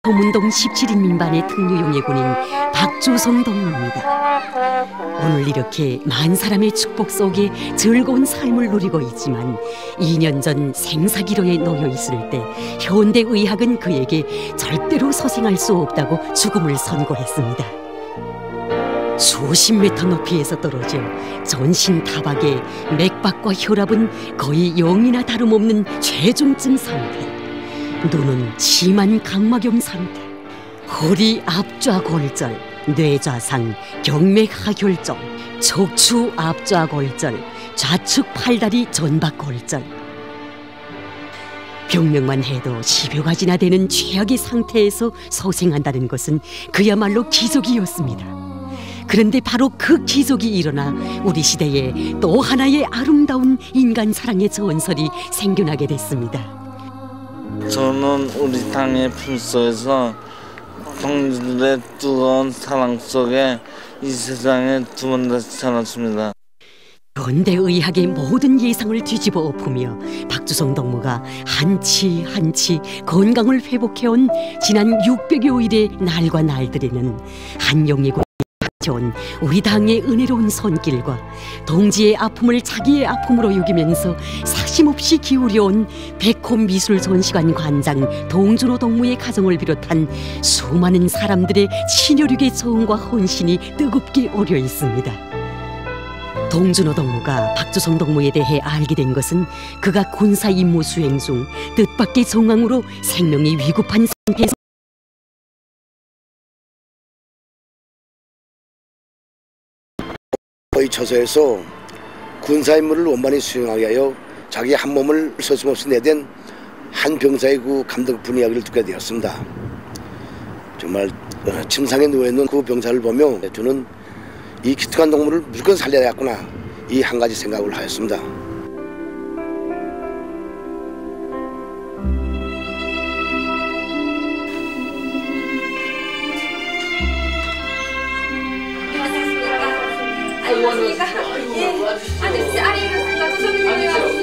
도문동 17인 민반의 특유용의 군인 박주성 동무입니다. 오늘 이렇게 만 사람의 축복 속에 즐거운 삶을 누리고 있지만 2년 전 생사기로에 놓여 있을 때 현대의학은 그에게 절대로 소생할 수 없다고 죽음을 선고했습니다. 수십 미터 높이에서 떨어져 전신 타박에 맥박과 혈압은 거의 0이나 다름없는 최중증 상태, 눈은 심한 각막염 상태, 허리 앞좌골절, 뇌좌상, 경맥하혈종, 척추 앞좌골절, 좌측 팔다리 전박골절. 병명만 해도 10여 가지나 되는 최악의 상태에서 소생한다는 것은 그야말로 기적이었습니다. 그런데 바로 그 기적이 일어나 우리 시대에 또 하나의 아름다운 인간 사랑의 전설이 생겨나게 됐습니다. 저는 우리 당의 품속에서 동지들의 뜨거운 사랑 속에 이 세상에 두 번 다시 태어났습니다. 현대의학의 모든 예상을 뒤집어 엎으며 박주성 동무가 한치 한치 건강을 회복해온 지난 600여일의 날과 날들에는 한영예군이 온 우리 당의 은혜로운 손길과 동지의 아픔을 자기의 아픔으로 여기면서 사심없이 기울여온 백홈미술전시관 관장 동준호 동무의 가정을 비롯한 수많은 사람들의 친혈육의 정과 헌신이 뜨겁게 오려 있습니다. 동준호 동무가 박주성 동무에 대해 알게 된 것은 그가 군사 임무 수행 중 뜻밖의 정황으로 생명이 위급한 상태에서 처소에서 군사 임무를 원만히 수행하기 위하여 자기 한 몸을 서슴없이 내댄 한 병사의 그 감동깊은 이야기를 듣게 되었습니다. 정말 침상에 누워있는 그 병사를 보며 저는 이 기특한 동물을 무조건 살려야겠구나, 이 한 가지 생각을 하였습니다.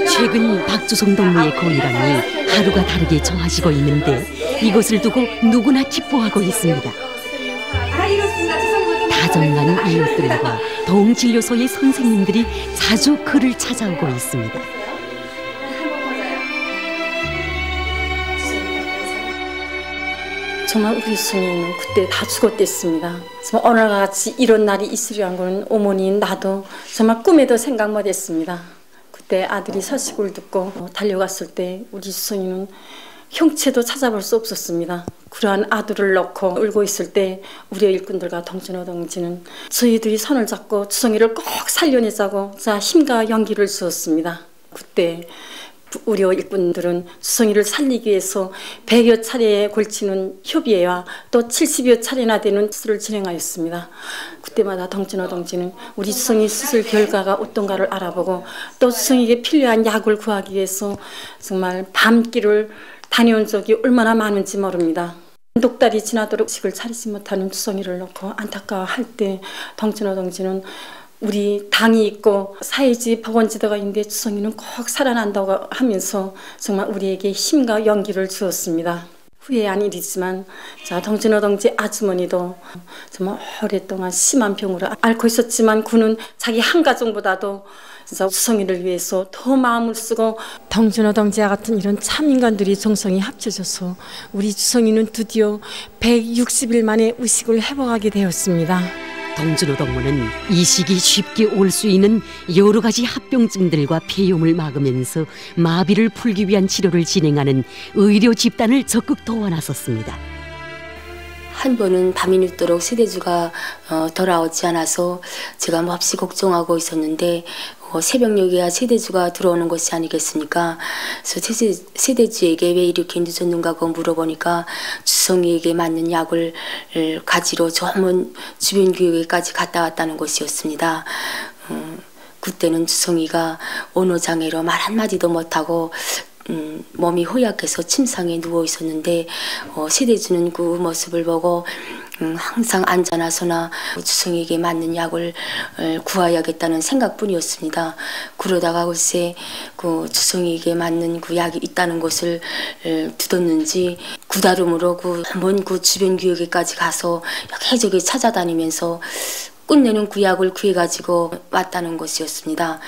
최근 박주성 동무의 건강이 하루가 다르게 좋아지고 있는데 이것을 두고 누구나 기뻐하고 있습니다. 다정한 이웃들과 동진료소의 선생님들이 자주 그를 찾아오고 있습니다. 정말 우리 순이는 그때 다 죽었댔습니다. 정말 오늘과 같이 이런 날이 있으리란 건 어머니 나도 정말 꿈에도 생각 못했습니다. 그때 아들이 소식을 듣고 달려갔을 때 우리 수성이는 형체도 찾아볼 수 없었습니다. 그러한 아들을 놓고 울고 있을 때 우리 일꾼들과 동준호 동지는 저희들이 손을 잡고 주성이를 꼭 살려내자고 힘과 용기를 주었습니다. 그때 우리 일꾼들은 주성이를 살리기 위해서 100여 차례에 걸치는 협의회와 또 70여 차례나 되는 수술을 진행하였습니다. 그때마다 동준호 동지는 우리 주성이 수술 결과가 어떤가를 알아보고 또 주성이에게 필요한 약을 구하기 위해서 정말 밤길을 다녀온 적이 얼마나 많은지 모릅니다. 한독달이 지나도록 식을 차리지 못하는 주성이를 놓고 안타까워할 때 동준호 동지는 우리 당이 있고 사회주의 복원지대가 있는데 주성이는 꼭 살아난다고 하면서 정말 우리에게 힘과 용기를 주었습니다. 후회한 일이지만 동준호 동지 아주머니도 정말 오랫동안 심한 병으로 앓고 있었지만 그는 자기 한 가정보다도 주성이를 위해서 더 마음을 쓰고 동준호 동지와 같은 이런 참 인간들이 정성이 합쳐져서 우리 주성이는 드디어 160일 만에 의식을 회복하게 되었습니다. 동준호 동무는 이 시기 쉽게 올 수 있는 여러 가지 합병증들과 폐렴을 막으면서 마비를 풀기 위한 치료를 진행하는 의료 집단을 적극 도와나섰습니다. 한 번은 밤이 늦도록 세대주가 돌아오지 않아서 제가 몹시 걱정하고 있었는데 새벽녘에야 세대주가 들어오는 것이 아니겠습니까? 그래서 세대주에게 왜 이렇게 늦었는가 고 물어보니까 주성이에게 맞는 약을 가지러 전문 주변 교육에까지 갔다 왔다는 것이었습니다. 그때는 주성이가 언어장애로 말 한마디도 못하고 몸이 허약해서 침상에 누워 있었는데 세대주는 그 모습을 보고 항상 앉아나서나 주성에게 맞는 약을 구하야겠다는 생각뿐이었습니다. 그러다가 글쎄 그 주성에게 맞는 그 약이 있다는 것을 듣었는지 구다름으로 한번 그 주변 교육에까지 가서 여기저기 찾아다니면서 끝내는 그 약을 구해가지고 왔다는 것이었습니다.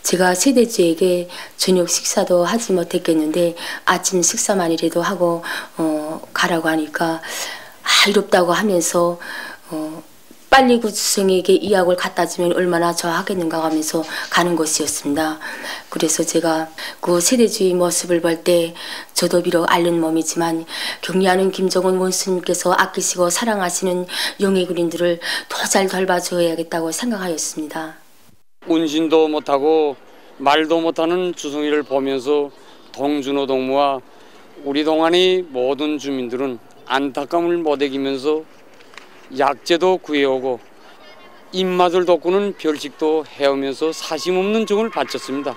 제가 세대주에게 저녁 식사도 하지 못했겠는데 아침 식사만이라도 하고 가라고 하니까 이롭다고 하면서 빨리 그 주성에게 이 약을 갖다 주면 얼마나 좋아하겠는가 하면서 가는 것이었습니다. 그래서 제가 그 세대주의 모습을 볼 때 저도 비록 앓는 몸이지만 격리하는 김정은 원수님께서 아끼시고 사랑하시는 영예 군인들을 더 잘 돌봐줘야겠다고 생각하였습니다. 운신도 못하고 말도 못하는 주성이를 보면서 동준호 동무와 우리 동안의 모든 주민들은 안타까움을 못 이기면서 약재도 구해오고 입맛을 돋구는 별식도 해오면서 사심없는 정을 바쳤습니다.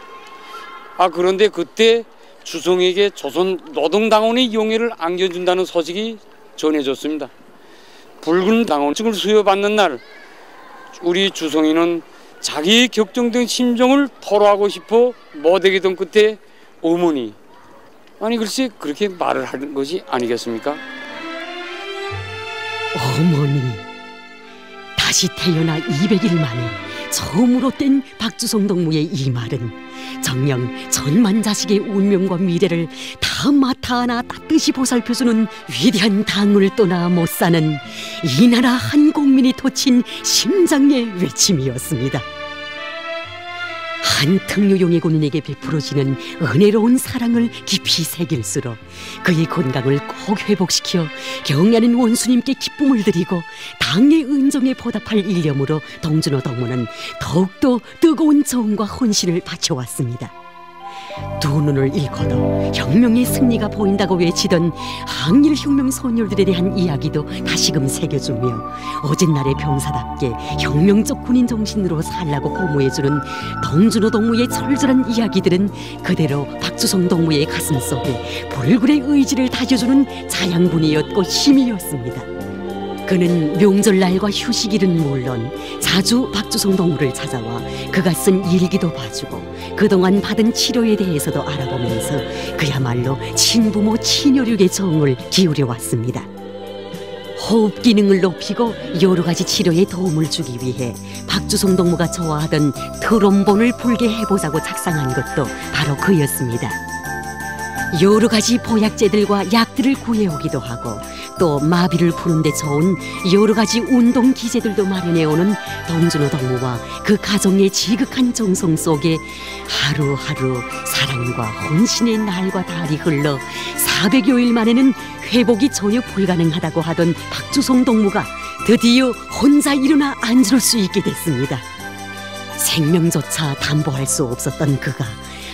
그런데 그때 주성에게 조선 노동당원의 용예를 안겨준다는 소식이 전해졌습니다. 붉은 당원증을 수여받는 날 우리 주성이는 자기의 격정된 심정을 토로하고 싶어 못하겠던 끝에 어머니, 글쎄 그렇게 말을 하는 것이 아니겠습니까? 어머니, 다시 태어나 200일 만에 처음으로 뗀 박주성 동무의 이 말은 정녕 천만 자식의 운명과 미래를 다 맡아하나 따뜻이 보살펴주는 위대한 당을 떠나 못 사는 이 나라 한 국민이 토친 심장의 외침이었습니다. 한 특유용의 군인에게 베풀어지는 은혜로운 사랑을 깊이 새길수록 그의 건강을 꼭 회복시켜 경애하는 원수님께 기쁨을 드리고 당의 은정에 보답할 일념으로 동준호 동무는 더욱더 뜨거운 정과 헌신을 바쳐왔습니다. 두 눈을 잃고도 혁명의 승리가 보인다고 외치던 항일 혁명 소녀들에 대한 이야기도 다시금 새겨주며 어젯날의 병사답게 혁명적 군인 정신으로 살라고 고무해주는 동준호 동무의 철저한 이야기들은 그대로 박주성 동무의 가슴속에 불굴의 의지를 다져주는 자양분이었고 힘이었습니다. 그는 명절날과 휴식일은 물론 자주 박주성 동무를 찾아와 그가 쓴 일기도 봐주고 그동안 받은 치료에 대해서도 알아보면서 그야말로 친부모 친녀력의 정을 기울여 왔습니다. 호흡 기능을 높이고 여러 가지 치료에 도움을 주기 위해 박주성 동무가 좋아하던 트롬본을 불게 해보자고 작성한 것도 바로 그였습니다. 여러 가지 보약제들과 약들을 구해오기도 하고 또 마비를 푸는 데 좋은 여러 가지 운동 기제들도 마련해오는 동준호 동무와 그 가정의 지극한 정성 속에 하루하루 사랑과 혼신의 날과 달이 흘러 400여일 만에는 회복이 전혀 불가능하다고 하던 박주성 동무가 드디어 혼자 일어나 앉을 수 있게 됐습니다. 생명조차 담보할 수 없었던 그가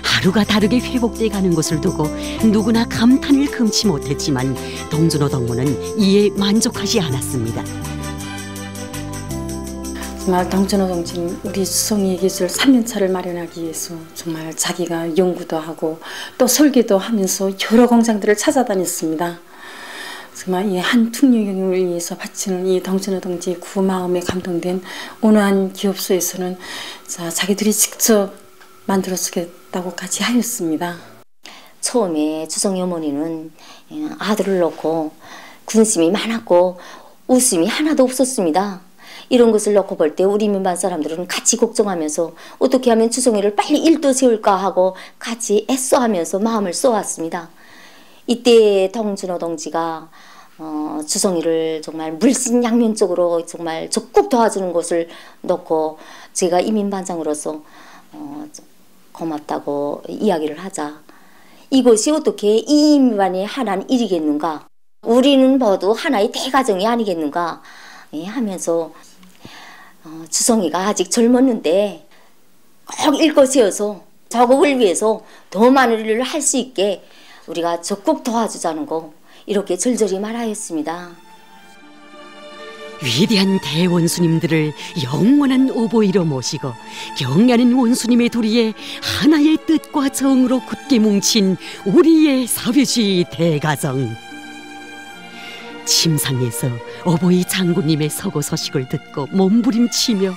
하루가 다르게 회복돼 가는 것을 두고 누구나 감탄을 금치 못했지만 동준호 동무는 이에 만족하지 않았습니다. 정말 동준호 동지는 우리 주성이의 기술 3년차를 마련하기 위해서 정말 자기가 연구도 하고 또 설계도 하면서 여러 공장들을 찾아다녔습니다. 정말 이 한 특유용을 위해서 바치는 이 동준호 동지의 그 마음에 감동된 어느 한 기업소에서는 자기들이 직접 만들어 쓰겠다고 같이 하였습니다. 처음에 주성이 어머니는 아들을 놓고 군심이 많았고 웃음이 하나도 없었습니다. 이런 것을 놓고 볼 때 우리 민반 사람들은 같이 걱정하면서 어떻게 하면 주성이를 빨리 일도 세울까 하고 같이 애써하면서 마음을 쏘았습니다. 이때 동준호 동지가 주성이를 정말 물신양면적으로 정말 적극 도와주는 것을 놓고 제가 이민반장으로서 고맙다고 이야기를 하자. 이것이 어떻게 이 민반의 하나는 일이겠는가? 우리는 모두 하나의 대가정이 아니겠는가? 하면서 주성이가 아직 젊었는데 꼭 일거세어서 조국을 위해서 더 많은 일을 할 수 있게 우리가 적극 도와주자는 거 이렇게 절절히 말하였습니다. 위대한 대원수님들을 영원한 오보이로 모시고 경애하는 원수님의 도리에 하나의 뜻과 정으로 굳게 뭉친 우리의 사회주의 대가정. 침상에서 어버이 장군님의 서고 서식을 듣고 몸부림치며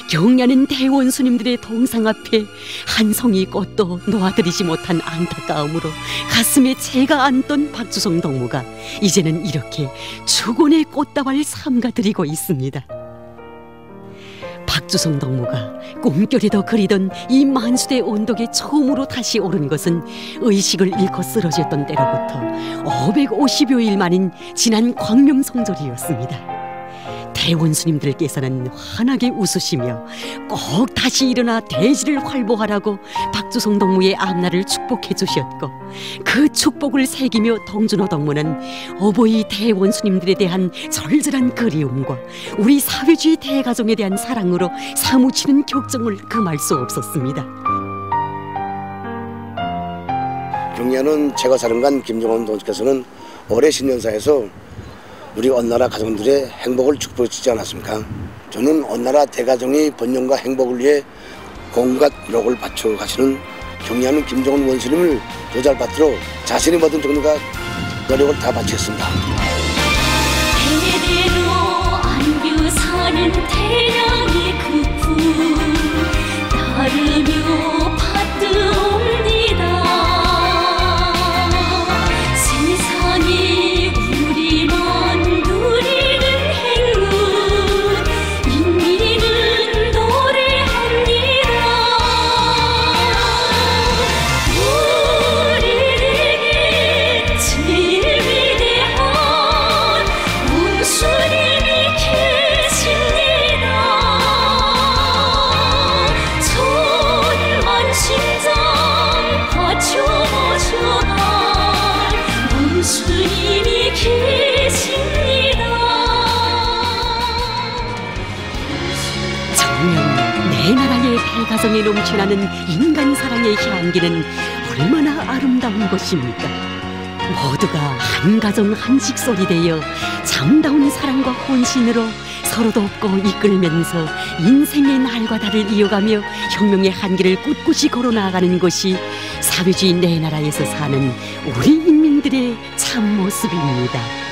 경례하는 대원수님들의 동상 앞에 한 송이 꽃도 놓아드리지 못한 안타까움으로 가슴에 채가 앉던 박주성 동무가 이제는 이렇게 축원의 꽃다발 삼가드리고 있습니다. 박주성 동무가 꿈결에도 그리던 이 만수대 언덕에 처음으로 다시 오른 것은 의식을 잃고 쓰러졌던 때로부터 550여일 만인 지난 광명성절이었습니다. 대원수님들께서는 환하게 웃으시며 꼭 다시 일어나 대지를 활보하라고 박주성 동무의 앞날을 축복해 주셨고, 그 축복을 새기며 동준호 동무는 어버이 대원수님들에 대한 절절한 그리움과 우리 사회주의 대가정에 대한 사랑으로 사무치는 격정을 금할 수 없었습니다. 경례하는 제거사령관 김정원 동지께서는 올해 신년사에서 우리 언나라 가정들의 행복을 축복해 주지 않았습니까? 저는 언나라 대가정의 번영과 행복을 위해 온갖 노력을 바쳐 가시는 경례하는 김정원 원수님을 도잘받들어 자신이 모든 정도가 노력을 다 바치겠습니다. 대대로 안교 사는 태양의 그품 따르며 받드옵니다. 세상이 우리만 누리는 행운 인민은 노래합니다. 우리에게 제일 위대한 원수님이 계십니다. 천만 심장 바쳐보셔라. 원수님이 계십니다. 정녕 내 나라의 대가정에 넘쳐나는 인간 사랑의 향기는 얼마나 아름다운 것입니까? 모두가 한 가정 한식 소리 되어 참다운 사랑과 혼신으로 서로 돕고 이끌면서 인생의 날과 달을 이어가며 혁명의 한길을 꿋꿋이 걸어 나아가는 것이 사회주의 내 나라에서 사는 우리 인민들의 참 모습입니다.